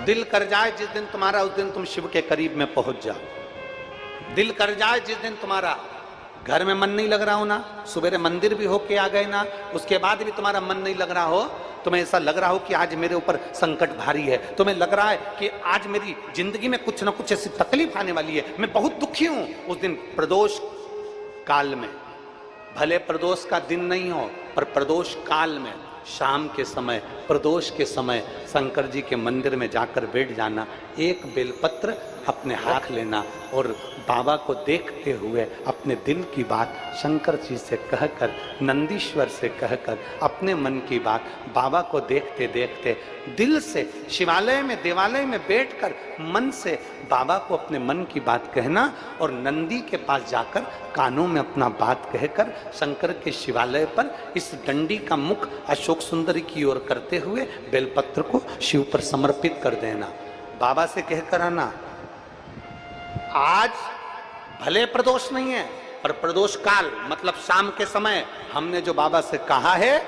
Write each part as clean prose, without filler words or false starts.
दिल कर जाए जिस दिन तुम्हारा, उस दिन तुम शिव के करीब में पहुंच जाओ। दिल कर जाए जिस दिन तुम्हारा घर में मन नहीं लग रहा हो ना, सुबह मंदिर भी होके आ गए ना, उसके बाद भी तुम्हारा मन नहीं लग रहा हो, तुम्हें ऐसा लग रहा हो कि आज मेरे ऊपर संकट भारी है, तुम्हें लग रहा है कि आज मेरी जिंदगी में कुछ ना कुछ ऐसी तकलीफ आने वाली है, मैं बहुत दुखी हूं, उस दिन प्रदोष काल में, भले प्रदोष का दिन नहीं हो पर प्रदोष काल में, शाम के समय, प्रदोष के समय शंकर जी के मंदिर में जाकर बैठ जाना, एक बेलपत्र अपने हाथ लेना और बाबा को देखते हुए अपने दिल की बात शंकर जी से कहकर, नंदीश्वर से कहकर, अपने मन की बात बाबा को देखते देखते दिल से शिवालय में, देवालय में बैठकर मन से बाबा को अपने मन की बात कहना और नंदी के पास जाकर कानों में अपना बात कहकर शंकर के शिवालय पर इस डंडी का मुख अशोक सुंदरी की ओर करते हुए बेलपत्र को शिव पर समर्पित कर देना। बाबा से कहकर आना, आज भले प्रदोष नहीं है पर प्रदोष काल मतलब शाम के समय हमने जो बाबा से कहा है,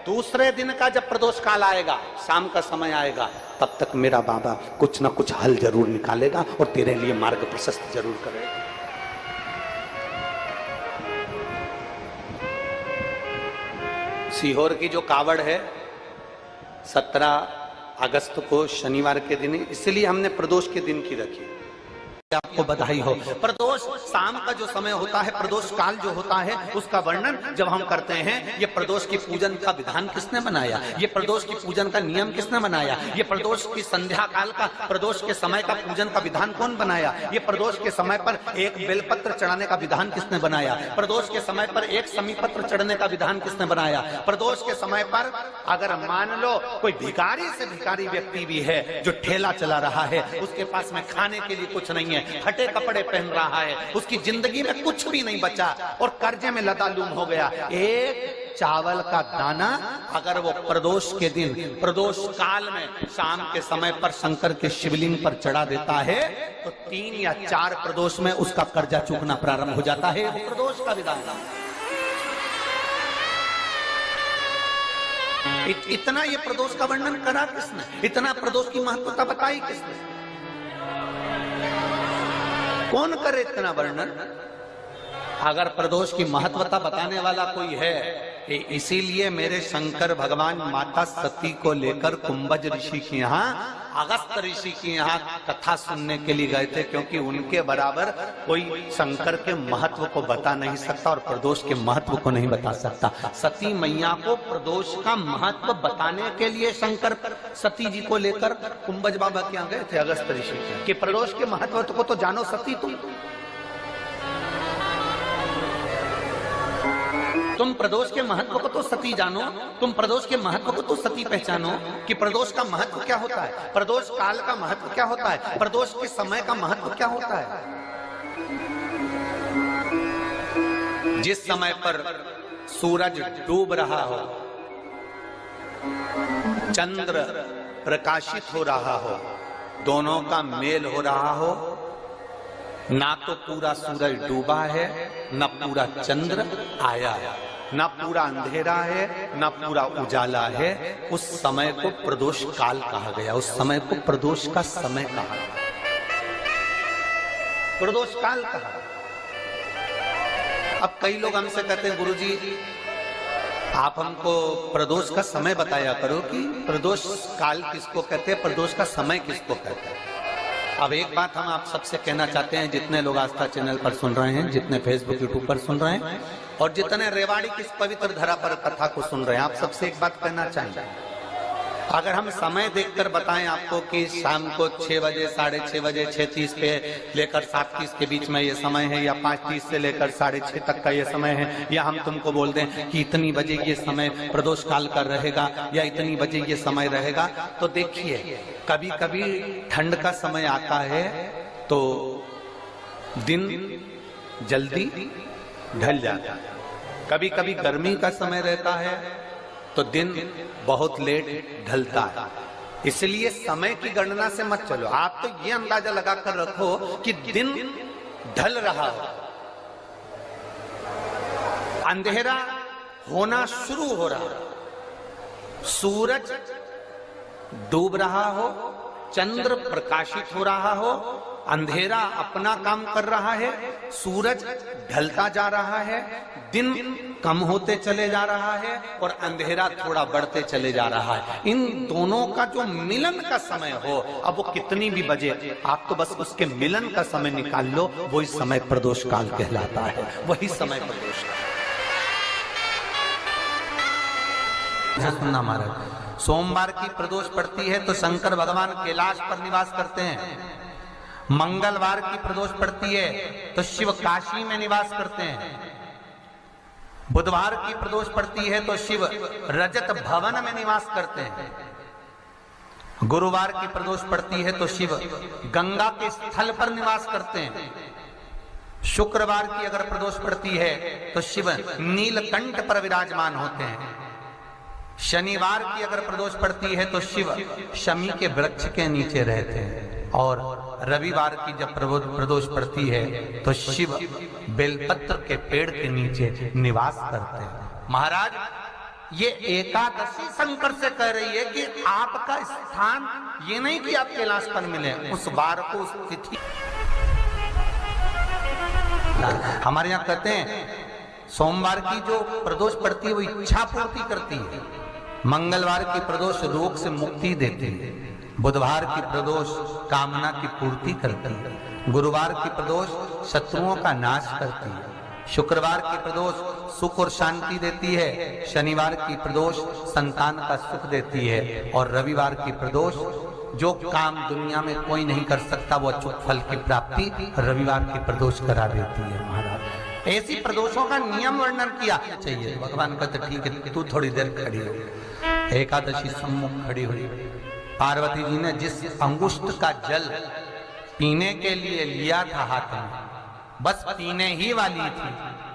दूसरे दिन का जब प्रदोष काल आएगा, शाम का समय आएगा, तब तक मेरा बाबा कुछ ना कुछ हल जरूर निकालेगा और तेरे लिए मार्ग प्रशस्त जरूर करेगा। सीहोर की जो कावड़ है 17 अगस्त को शनिवार के दिन, इसलिए हमने प्रदोष के दिन की रखी। आपको बधाई हो। प्रदोष शाम का जो समय होता है, प्रदोष काल जो होता है, उसका वर्णन जब हम करते हैं, ये प्रदोष की पूजन का विधान किसने बनाया, ये प्रदोष की पूजन का नियम किसने बनाया, ये प्रदोष की संध्या काल का, प्रदोष के समय का पूजन का विधान कौन बनाया, ये प्रदोष के समय पर एक बेलपत्र चढ़ाने का विधान किसने बनाया, प्रदोष के समय पर एक समीपत्र चढ़ने का विधान किसने बनाया, प्रदोष के समय पर अगर मान लो कोई भिखारी से भिखारी व्यक्ति भी है जो ठेला चला रहा है, उसके पास में खाने के लिए कुछ नहीं है, फटे कपड़े पहन रहा है, उसकी जिंदगी में कुछ भी नहीं बचा और कर्जे में लदालूम हो गया, एक चावल का दाना अगर वो प्रदोष के दिन, प्रदोष काल में शाम के समय पर शंकर के शिवलिंग पर चढ़ा देता है तो 3 या 4 प्रदोष में उसका कर्जा चूकना प्रारंभ हो जाता है। वो प्रदोष का विधान था। इतना ये प्रदोष का वर्णन करा किसने, इतना प्रदोष की महत्वता बताई किसने, कौन करे इतना वर्णन? अगर प्रदोष की महत्वता बताने वाला कोई है, इसीलिए मेरे शंकर भगवान माता सती को लेकर कुंभज ऋषि के यहाँ, अगस्त ऋषि के यहाँ कथा सुनने के लिए गए थे, क्योंकि उनके बराबर कोई शंकर के महत्व को बता नहीं सकता और प्रदोष के महत्व को नहीं बता सकता। सती मैया को प्रदोष का महत्व बताने के लिए शंकर सती जी को लेकर कुंभज बाबा के यहाँ गए थे, अगस्त ऋषि के, कि प्रदोष के महत्व को तो जानो सती, तुम प्रदोष के महत्व को तो सती जानो, तुम प्रदोष के महत्व को तो सती पहचानो कि प्रदोष का महत्व क्या होता है, प्रदोष काल का महत्व क्या होता है, प्रदोष के समय का महत्व क्या होता है। जिस समय पर सूरज डूब रहा हो, चंद्र प्रकाशित हो रहा हो, दोनों का मेल हो रहा हो, ना तो पूरा सूरज डूबा है, न पूरा चंद्र आया है, न पूरा अंधेरा है, न पूरा उजाला है, उस समय को प्रदोष काल कहा गया, उस समय को प्रदोष का समय कहा गया, प्रदोष काल कहा। अब कई लोग हमसे कहते हैं, गुरुजी आप हमको प्रदोष का समय बताया करो कि प्रदोष काल किसको कहते हैं, प्रदोष का समय किसको कहते हैं। अब एक बात हम आप सबसे कहना चाहते हैं, जितने लोग आस्था चैनल पर सुन रहे हैं, जितने फेसबुक यूट्यूब पर सुन रहे हैं और जितने रेवाड़ी की इस पवित्र धरा पर कथा को सुन रहे हैं, आप सबसे एक बात कहना चाहेंगे, अगर हम समय देखकर बताएं आपको कि शाम को 6 बजे, 6:30 बजे, 6:30 पे लेकर 7:30 के बीच में ये समय है, या 5:30 से लेकर 6:30 तक का ये समय है, या हम तुमको बोल दें कि इतनी बजे ये समय प्रदोष काल का रहेगा या इतनी बजे ये समय रहेगा, तो देखिए कभी कभी ठंड का समय आता है तो दिन जल्दी ढल जाता है, कभी कभी गर्मी का समय रहता है तो दिन बहुत लेट ढलता है। इसलिए समय की गणना से मत चलो, आप तो ये अंदाजा लगाकर रखो कि दिन ढल रहा हो, अंधेरा होना शुरू हो रहा हो, सूरज डूब रहा हो चंद्र प्रकाशित हो रहा हो, अंधेरा अपना काम कर रहा है, सूरज ढलता जा रहा है, दिन कम होते चले जा रहा है और अंधेरा थोड़ा बढ़ते चले जा रहा है। इन दोनों का जो मिलन का समय हो, अब वो कितनी भी बजे, आप तो बस उसके मिलन का समय निकाल लो, वही समय प्रदोष काल कहलाता है, वही समय प्रदोष काल। सुनना महाराज, सोमवार की प्रदोष पड़ती है तो शंकर भगवान कैलाश पर निवास करते हैं। मंगलवार की प्रदोष पड़ती है तो शिव काशी में निवास करते हैं। बुधवार की प्रदोष पड़ती है तो शिव रजत भवन में निवास करते हैं। गुरुवार की प्रदोष पड़ती है तो शिव गंगा के स्थल पर निवास करते हैं। शुक्रवार की अगर प्रदोष पड़ती है तो शिव नीलकंठ पर विराजमान होते हैं। शनिवार की अगर प्रदोष पड़ती है तो शिव शमी के वृक्ष के नीचे रहते हैं। और रविवार की जब प्रदोष पड़ती है तो शिव बेलपत्र के पेड़ के नीचे निवास करते हैं। महाराज, ये एकादशी शंकर से कह रही है कि आपका स्थान ये नहीं कि आप कैलाश पर मिले, उस वार को, उस तिथि। हमारे यहाँ कहते हैं सोमवार की जो प्रदोष पड़ती है वो इच्छा पूर्ति करती है, मंगलवार की प्रदोष रोग से मुक्ति देती है, बुधवार की प्रदोष कामना की पूर्ति करती है, गुरुवार की प्रदोष शत्रुओं का नाश करती है, शुक्रवार की प्रदोष सुख और शांति देती है, शनिवार की प्रदोष संतान का सुख देती है और रविवार की प्रदोष जो काम दुनिया में कोई नहीं कर सकता वो अचूक फल की प्राप्ति रविवार की प्रदोष करा देती है। महाराज, ऐसी प्रदोषों का नियम वर्णन किया चाहिए। भगवान कहते ठीक है, तू थोड़ी देर खड़ी हो। एकादशी सम्मुख खड़ी हुई, पार्वती जी ने जिस अंगुष्ठ का जल पीने के लिए लिया था हाथ में, बस पीने ही वाली थी,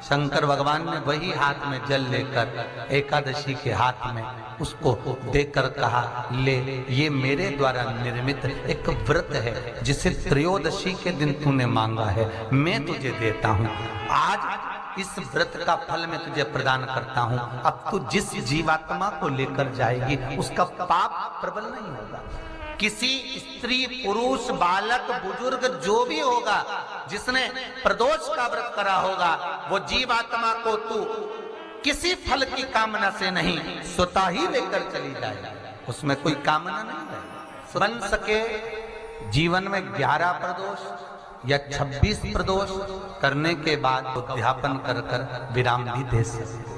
शंकर भगवान ने वही हाथ में जल लेकर एकादशी के हाथ में उसको देकर कहा, ले, ये मेरे द्वारा निर्मित एक व्रत है जिसे त्रयोदशी के दिन तूने मांगा है, मैं तुझे देता हूँ। आज इस व्रत का फल मैं तुझे प्रदान करता हूँ। अब तू जिस जीवात्मा को लेकर जाएगी उसका पाप प्रबल नहीं होगा। किसी स्त्री, पुरुष, बालक, बुजुर्ग जो भी होगा जिसने प्रदोष का व्रत करा होगा, वो जीवात्मा को तू किसी फल की कामना से नहीं, स्वतः ही लेकर चली जाएगी। उसमें कोई कामना नहीं है। बन सके जीवन में 11 प्रदोष या 26 प्रदोष करने के बाद उद्यापन कर कर विराम भी दे सकते,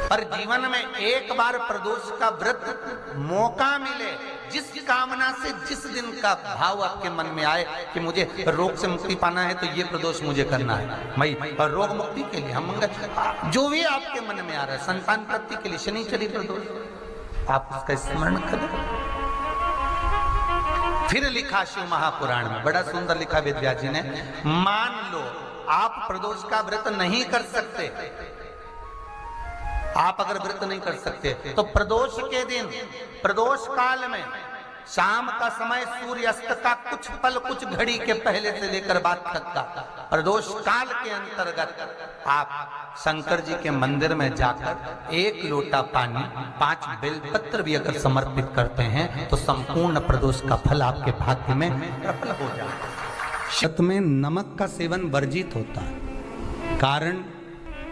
पर जीवन में एक बार प्रदोष का व्रत मौका मिले, जिस कामना से जिस दिन का भाव आपके मन में आए कि मुझे रोग से मुक्ति पाना है तो ये प्रदोष मुझे करना है, भाई रोग मुक्ति के लिए हम जो भी आपके मन में आ रहा है, संतान प्राप्ति के लिए शनिचरी प्रदोष, आप उसका स्मरण करें। फिर लिखा शिव महापुराण में, बड़ा सुंदर लिखा वेदव्यास जी ने, मान लो आप प्रदोष का व्रत नहीं कर सकते, आप अगर व्रत नहीं कर सकते तो प्रदोष के दिन, प्रदोष काल में शाम का समय सूर्यास्त का कुछ पल, कुछ घड़ी के पहले से लेकर बाद तक का प्रदोष काल के अंतर्गत आप शंकर जी के मंदिर में जाकर 1 लोटा पानी, 5 बेलपत्र भी अगर समर्पित करते हैं तो संपूर्ण प्रदोष का फल आपके भाग्य में प्रबल हो जाए। शत में नमक का सेवन वर्जित होता है। कारण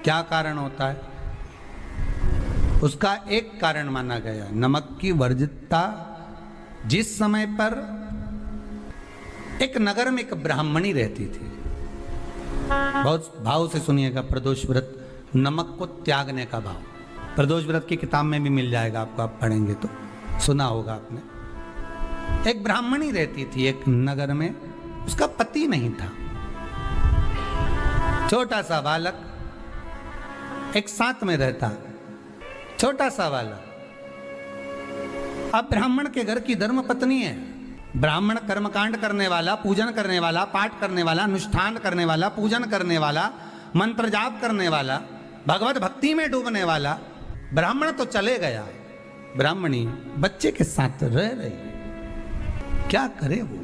क्या कारण होता है? उसका एक कारण माना गया नमक की वर्जितता। जिस समय पर एक नगर में एक ब्राह्मणी रहती थी, बहुत भाव से सुनिएगा, प्रदोष व्रत, नमक को त्यागने का भाव, प्रदोष व्रत की किताब में भी मिल जाएगा आपको, आप पढ़ेंगे तो सुना होगा आपने। एक ब्राह्मणी रहती थी एक नगर में, उसका पति नहीं था, छोटा सा बालक एक साथ में रहता, छोटा सा बालक। अब ब्राह्मण के घर की धर्म पत्नी है, ब्राह्मण कर्मकांड करने वाला, पूजन करने वाला, पाठ करने वाला, अनुष्ठान करने वाला, पूजन करने वाला, मंत्र जाप करने वाला, भगवत भक्ति में डूबने वाला। ब्राह्मण तो चले गया, ब्राह्मणी बच्चे के साथ रह रही, क्या करे वो,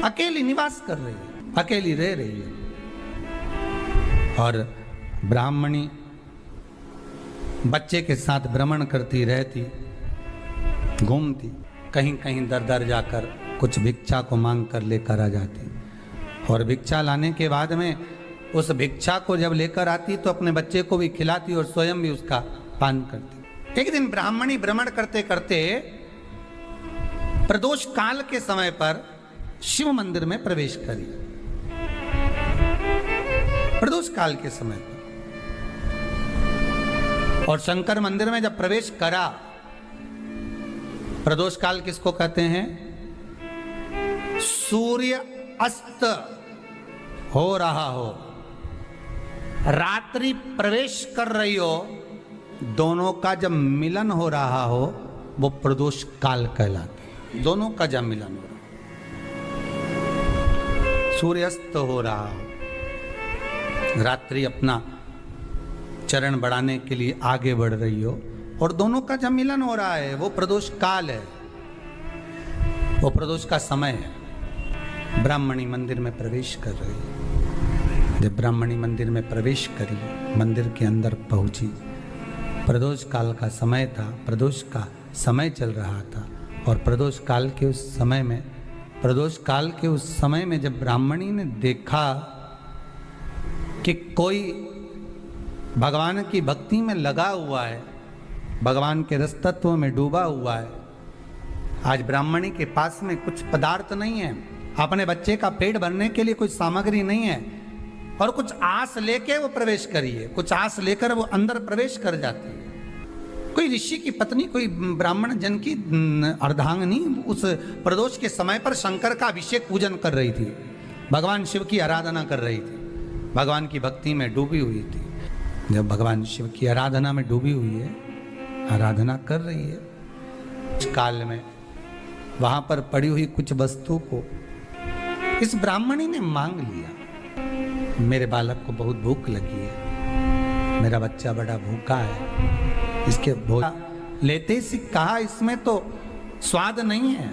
अकेली निवास कर रही है, अकेली रह रही है। और ब्राह्मणी बच्चे के साथ भ्रमण करती रहती, घूमती। कहीं कहीं दर दर जाकर कुछ भिक्षा को मांग कर लेकर आ जाती, और भिक्षा लाने के बाद में उस भिक्षा को जब लेकर आती तो अपने बच्चे को भी खिलाती और स्वयं भी उसका पान करती। एक दिन ब्राह्मणी भ्रमण करते करते प्रदोष काल के समय पर शिव मंदिर में प्रवेश करी। प्रदोष काल के समय पर और शंकर मंदिर में जब प्रवेश करा, प्रदोष काल किसको कहते हैं? सूर्य अस्त हो रहा हो, रात्रि प्रवेश कर रही हो, दोनों का जब मिलन हो रहा हो वो प्रदोष काल कहलाता है। दोनों का जब मिलन हो रहा, सूर्यास्त हो रहा हो, रात्रि अपना चरण बढ़ाने के लिए आगे बढ़ रही हो और दोनों का जब मिलन हो रहा है, वो प्रदोष काल है, वो प्रदोष का समय है। ब्राह्मणी मंदिर में प्रवेश कर रही है। जब ब्राह्मणी मंदिर में प्रवेश करी, मंदिर के अंदर पहुंची, प्रदोष काल का समय था, प्रदोष का समय चल रहा था और प्रदोष काल के उस समय में, प्रदोष काल के उस समय में जब ब्राह्मणी ने देखा कि कोई भगवान की भक्ति में लगा हुआ है, भगवान के रस तत्व में डूबा हुआ है, आज ब्राह्मणी के पास में कुछ पदार्थ नहीं है, अपने बच्चे का पेट भरने के लिए कुछ सामग्री नहीं है और कुछ आस लेके वो प्रवेश करी है, कुछ आस लेकर वो अंदर प्रवेश कर जाती है। कोई ऋषि की पत्नी, कोई ब्राह्मण जन की अर्धांगिनी उस प्रदोष के समय पर शंकर का अभिषेक पूजन कर रही थी, भगवान शिव की आराधना कर रही थी, भगवान की भक्ति में डूबी हुई थी। जब भगवान शिव की आराधना में डूबी हुई है, आराधना कर रही है, उस काल में वहां पर पड़ी हुई कुछ वस्तु को इस ब्राह्मणी ने मांग लिया। मेरे बालक को बहुत भूख लगी है, मेरा बच्चा बड़ा भूखा है, इसके भोजन लेते ही कहा इसमें तो स्वाद नहीं है।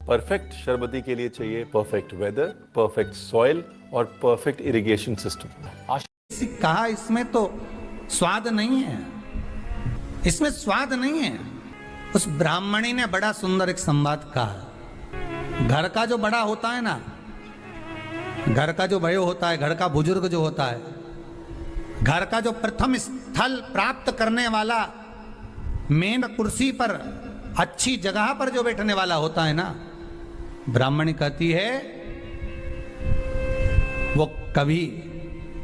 परफेक्ट शरबती के लिए चाहिए परफेक्ट वेदर, परफेक्ट सॉइल और परफेक्ट इरिगेशन सिस्टम। कहा इसमें तो स्वाद नहीं है, इसमें स्वाद नहीं है। उस ब्राह्मणी ने बड़ा सुंदर एक संवाद कहा। घर का जो बड़ा होता है ना, घर का जो भयो होता है, घर का बुजुर्ग जो होता है, घर का जो प्रथम स्थल प्राप्त करने वाला, मेन कुर्सी पर, अच्छी जगह पर जो बैठने वाला होता है ना, ब्राह्मणी कहती है वो कभी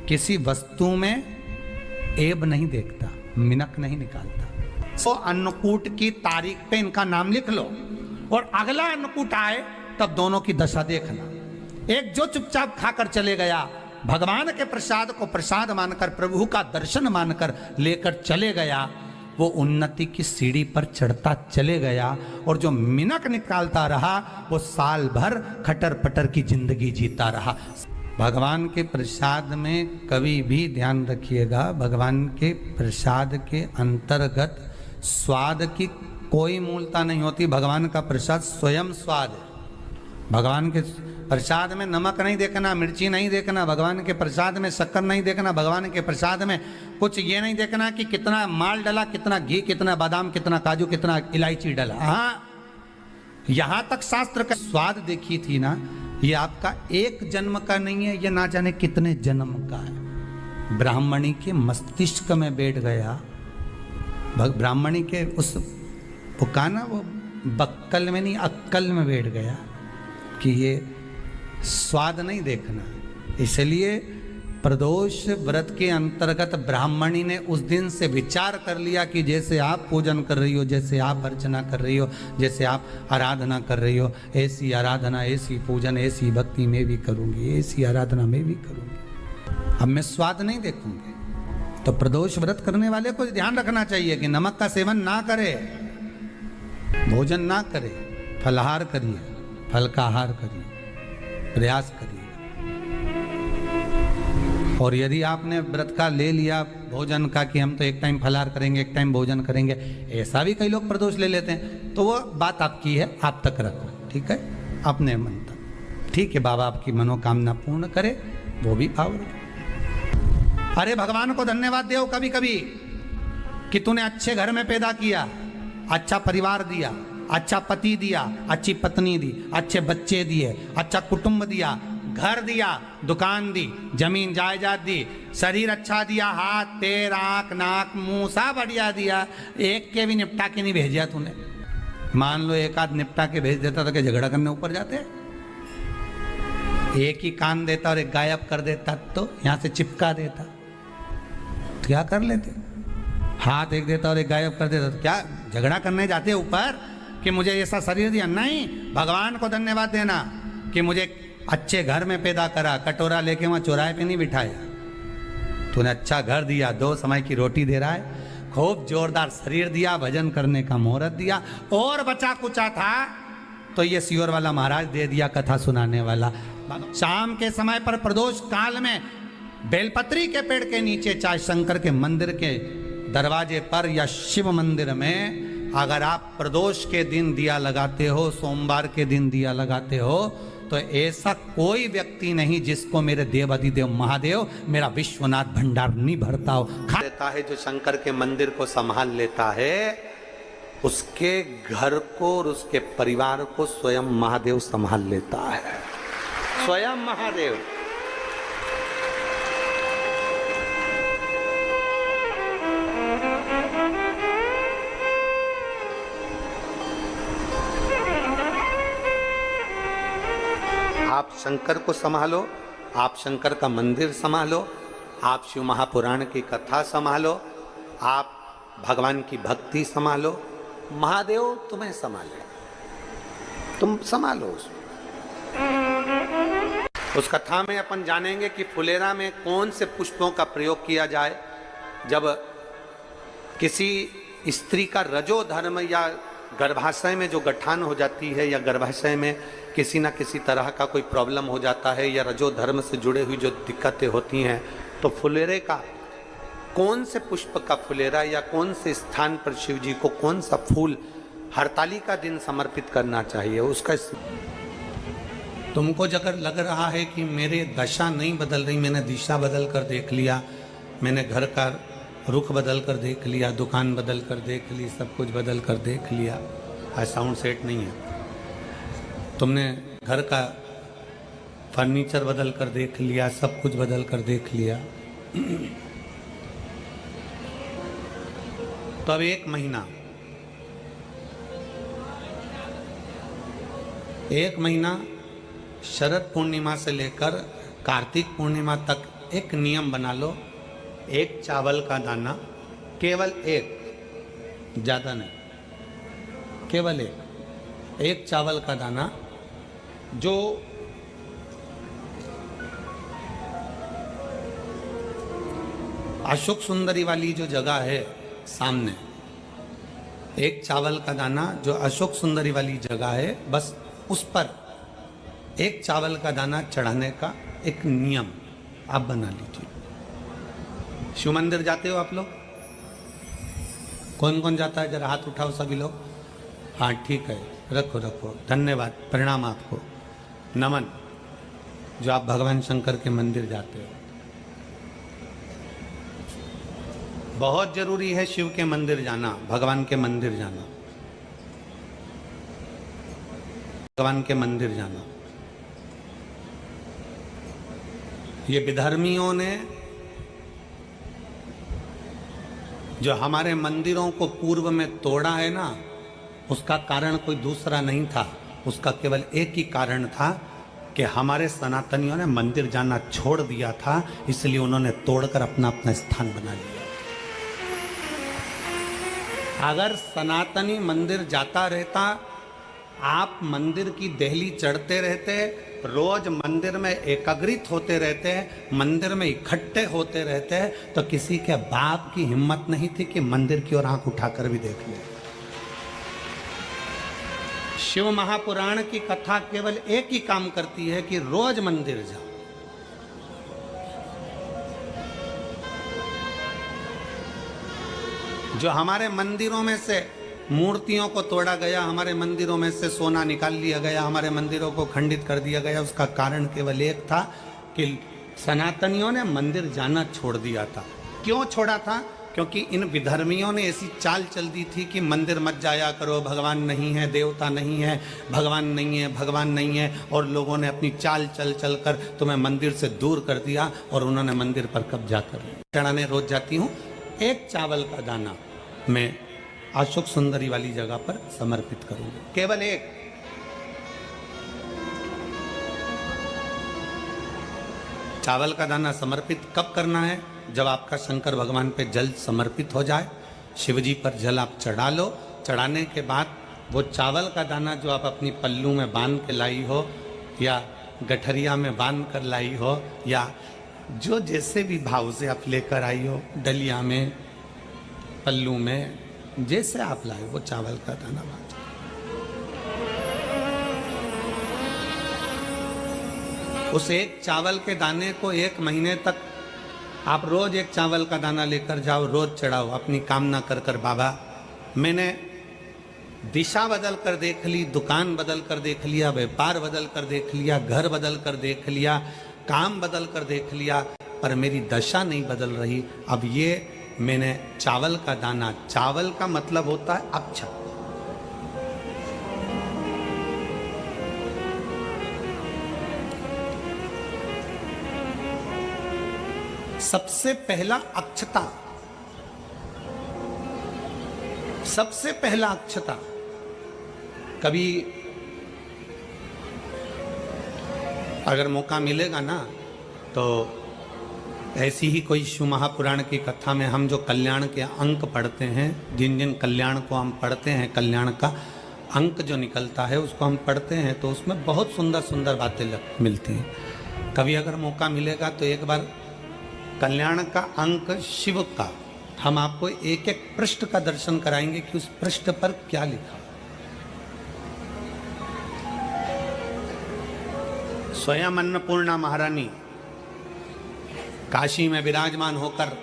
किसी वस्तु में ऐब नहीं देखता, मिनक नहीं निकालता। तो अन्नकूट की तारीख पे इनका नाम लिख लो और अगला अन्नकूट आए तब दोनों की दशा देखना। एक जो चुपचाप खाकर चले गया, भगवान के प्रसाद को प्रसाद मानकर, प्रभु का दर्शन मानकर लेकर चले गया, वो उन्नति की सीढ़ी पर चढ़ता चले गया, और जो मिनक निकालता रहा वो साल भर खटर पटर की जिंदगी जीता रहा। भगवान के प्रसाद में कभी भी ध्यान रखिएगा, भगवान के प्रसाद के अंतर्गत स्वाद की कोई मूलता नहीं होती। भगवान का प्रसाद स्वयं स्वाद है। भगवान के प्रसाद में नमक नहीं देखना, मिर्ची नहीं देखना, भगवान के प्रसाद में शक्कर नहीं देखना, भगवान के प्रसाद में कुछ ये नहीं देखना कि कितना माल डला, कितना घी, कितना बादाम, कितना काजू, कितना इलायची डला। हाँ, यहां तक शास्त्र का स्वाद देखी थी ना, ये आपका एक जन्म का नहीं है, ये ना जाने कितने जन्म का है। ब्राह्मणी के मस्तिष्क में बैठ गया, ब्राह्मणी के उस पुकाना वो बक्कल में नहीं अक्कल में बैठ गया कि ये स्वाद नहीं देखना। इसलिए प्रदोष व्रत के अंतर्गत ब्राह्मणी ने उस दिन से विचार कर लिया कि जैसे आप पूजन कर रही हो, जैसे आप अर्चना कर रही हो, जैसे आप आराधना कर रही हो, ऐसी आराधना, ऐसी पूजन, ऐसी भक्ति में भी करूंगी, ऐसी आराधना में भी करूंगी। अब मैं स्वाद नहीं देखूंगी। तो प्रदोष व्रत करने वाले को ध्यान रखना चाहिए कि नमक का सेवन ना करे, भोजन ना करे, फलाहार करिए, फल का आहार करिए, प्रयास करिए। और यदि आपने व्रत का ले लिया भोजन का कि हम तो एक टाइम फलाहार करेंगे, एक टाइम भोजन करेंगे, ऐसा भी कई लोग प्रदोष ले लेते हैं, तो वो बात आपकी है, आप तक रखो, ठीक है, अपने मन तक। ठीक है, बाबा आपकी मनोकामना पूर्ण करे, वो भी भाव रखो। अरे भगवान को धन्यवाद दो कभी कभी कि तूने अच्छे घर में पैदा किया, अच्छा परिवार दिया, अच्छा पति दिया, अच्छी पत्नी दी, अच्छे बच्चे दिए, अच्छा कुटुंब दिया, घर दिया, दुकान दी, जमीन जायदाद दी, शरीर अच्छा दिया, हाथ पैर आंख नाक मुंह सब बढ़िया दिया, एक के भी निपटा के नहीं भेजा तूने। मान लो एक आध निपटा के भेज देता तो क्या झगड़ा करने ऊपर जाते? एक ही कान देता और एक गायब कर देता तो यहां से चिपका देता, तो क्या कर लेते? हाथ एक देता और एक गायब कर देता तो क्या झगड़ा करने जाते ऊपर कि मुझे ऐसा शरीर दिया? नहीं, भगवान को धन्यवाद देना कि मुझे अच्छे घर में पैदा करा, कटोरा लेके वहां चौराहे पे नहीं बिठाया। तूने अच्छा घर दिया, 2 समय की रोटी दे रहा है, खूब जोरदार शरीर दिया, भजन करने का मुहूर्त दिया, और बचा कुचा था तो ये सियोर वाला महाराज दे दिया, कथा सुनाने वाला। शाम के समय पर प्रदोष काल में बेलपत्री के पेड़ के नीचे, चाहे शंकर के मंदिर के दरवाजे पर या शिव मंदिर में, अगर आप प्रदोष के दिन दिया लगाते हो, सोमवार के दिन दिया लगाते हो, तो ऐसा कोई व्यक्ति नहीं जिसको मेरे देव अधिदेव महादेव मेरा विश्वनाथ भंडार नहीं भरता हो। लेता है जो शंकर के मंदिर को संभाल लेता है, उसके घर को और उसके परिवार को स्वयं महादेव संभाल लेता है, स्वयं महादेव। आप शंकर को संभालो, आप शंकर का मंदिर संभालो, आप शिव महापुराण की कथा संभालो, आप भगवान की भक्ति संभालो, महादेव तुम्हें संभाले, तुम संभालो उसको। उस कथा में अपन जानेंगे कि फुलेरा में कौन से पुष्पों का प्रयोग किया जाए। जब किसी स्त्री का रजो धर्म या गर्भाशय में जो गठान हो जाती है, या गर्भाशय में किसी ना किसी तरह का कोई प्रॉब्लम हो जाता है, या रजो धर्म से जुड़े हुई जो दिक्कतें होती हैं, तो फुलेरे का कौन से पुष्प का फुलेरा या कौन से स्थान पर शिव जी को कौन सा फूल हरताली का दिन समर्पित करना चाहिए, उसका। तुमको अगर लग रहा है कि मेरे दशा नहीं बदल रही, मैंने दिशा बदल कर देख लिया, मैंने घर का रुख बदल कर देख लिया, दुकान बदल कर देख ली, सब कुछ बदल कर देख लिया, आज साउंड सेट नहीं है, तुमने घर का फर्नीचर बदल कर देख लिया, सब कुछ बदल कर देख लिया, तो अब एक महीना शरद पूर्णिमा से लेकर कार्तिक पूर्णिमा तक एक नियम बना लो, एक चावल का दाना, केवल एक, ज्यादा नहीं, केवल एक चावल का दाना, जो अशोक सुंदरी वाली जो जगह है सामने, एक चावल का दाना जो अशोक सुंदरी वाली जगह है, बस उस पर एक चावल का दाना चढ़ाने का एक नियम आप बना लीजिए। शिव मंदिर जाते हो आप लोग? कौन कौन जाता है? जरा हाथ उठाओ सभी लोग। हाँ ठीक है, रखो रखो, धन्यवाद, प्रणाम आपको, नमन, जो आप भगवान शंकर के मंदिर जाते हो। बहुत जरूरी है शिव के मंदिर जाना, भगवान के मंदिर जाना, भगवान के मंदिर जाना। ये विधर्मियों ने जो हमारे मंदिरों को पूर्व में तोड़ा है ना, उसका कारण कोई दूसरा नहीं था, उसका केवल एक ही कारण था कि हमारे सनातनियों ने मंदिर जाना छोड़ दिया था, इसलिए उन्होंने तोड़कर अपना अपना स्थान बना लिया। अगर सनातनी मंदिर जाता रहता, आप मंदिर की देहली चढ़ते रहते, रोज मंदिर में एकाग्रित होते रहते, मंदिर में इकट्ठे होते रहते, तो किसी के बाप की हिम्मत नहीं थी कि मंदिर की ओर आंख उठाकर भी देख ले। शिव महापुराण की कथा केवल एक ही काम करती है कि रोज मंदिर जाओ। जो हमारे मंदिरों में से मूर्तियों को तोड़ा गया, हमारे मंदिरों में से सोना निकाल लिया गया, हमारे मंदिरों को खंडित कर दिया गया, उसका कारण केवल एक था कि सनातनियों ने मंदिर जाना छोड़ दिया था। क्यों छोड़ा था? क्योंकि इन विधर्मियों ने ऐसी चाल चल दी थी कि मंदिर मत जाया करो, भगवान नहीं है, देवता नहीं है, भगवान नहीं है, भगवान नहीं है, और लोगों ने अपनी चाल चल चल कर तुम्हें मंदिर से दूर कर दिया और उन्होंने मंदिर पर कब्जा कर लिया। चढ़ाने रोज जाती हूँ, एक चावल का दाना मैं अशोक सुंदरी वाली जगह पर समर्पित करूंगा, केवल एक। चावल का दाना समर्पित कब करना है? जब आपका शंकर भगवान पे जल समर्पित हो जाए, शिव जी पर जल आप चढ़ा लो। चढ़ाने के बाद वो चावल का दाना जो आप अपनी पल्लू में बांध के लाई हो, या गठरिया में बांध कर लाई हो, या जो जैसे भी भाव से आप लेकर आई हो, डलिया में, पल्लू में, जैसे आप लाए वो चावल का दाना बांध। उस एक चावल के दाने को 1 महीने तक आप रोज एक चावल का दाना लेकर जाओ, रोज चढ़ाओ, अपनी कामना कर कर। बाबा मैंने दिशा बदल कर देख ली, दुकान बदल कर देख लिया, व्यापार बदल कर देख लिया, घर बदल कर देख लिया, काम बदल कर देख लिया, पर मेरी दशा नहीं बदल रही। अब ये मैंने चावल का दाना, चावल का मतलब होता है अक्षत। सबसे पहला अक्षता, सबसे पहला अक्षता। कभी अगर मौका मिलेगा ना तो ऐसी ही कोई शिव महापुराण की कथा में हम जो कल्याण के अंक पढ़ते हैं, जिन जिन कल्याण को हम पढ़ते हैं, कल्याण का अंक जो निकलता है उसको हम पढ़ते हैं, तो उसमें बहुत सुंदर सुंदर बातें मिलती हैं। कभी अगर मौका मिलेगा तो एक बार कल्याण का अंक शिव का हम आपको एक एक पृष्ठ का दर्शन कराएंगे कि उस पृष्ठ पर क्या लिखा। स्वयं अन्नपूर्णा महारानी काशी में विराजमान होकर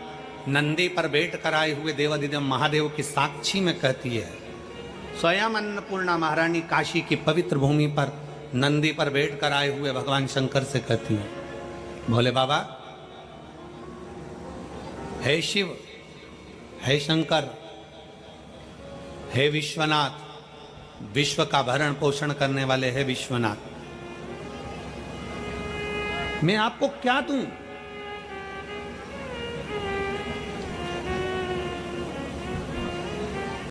नंदी पर बैठ कर आए हुए देवाधिदेव महादेव की साक्षी में कहती है, स्वयं अन्नपूर्णा महारानी काशी की पवित्र भूमि पर नंदी पर बैठ कर आए हुए भगवान शंकर से कहती है, भोले बाबा, हे शिव, हे शंकर, हे विश्वनाथ, विश्व का भरण पोषण करने वाले हे विश्वनाथ, मैं आपको क्या दूं?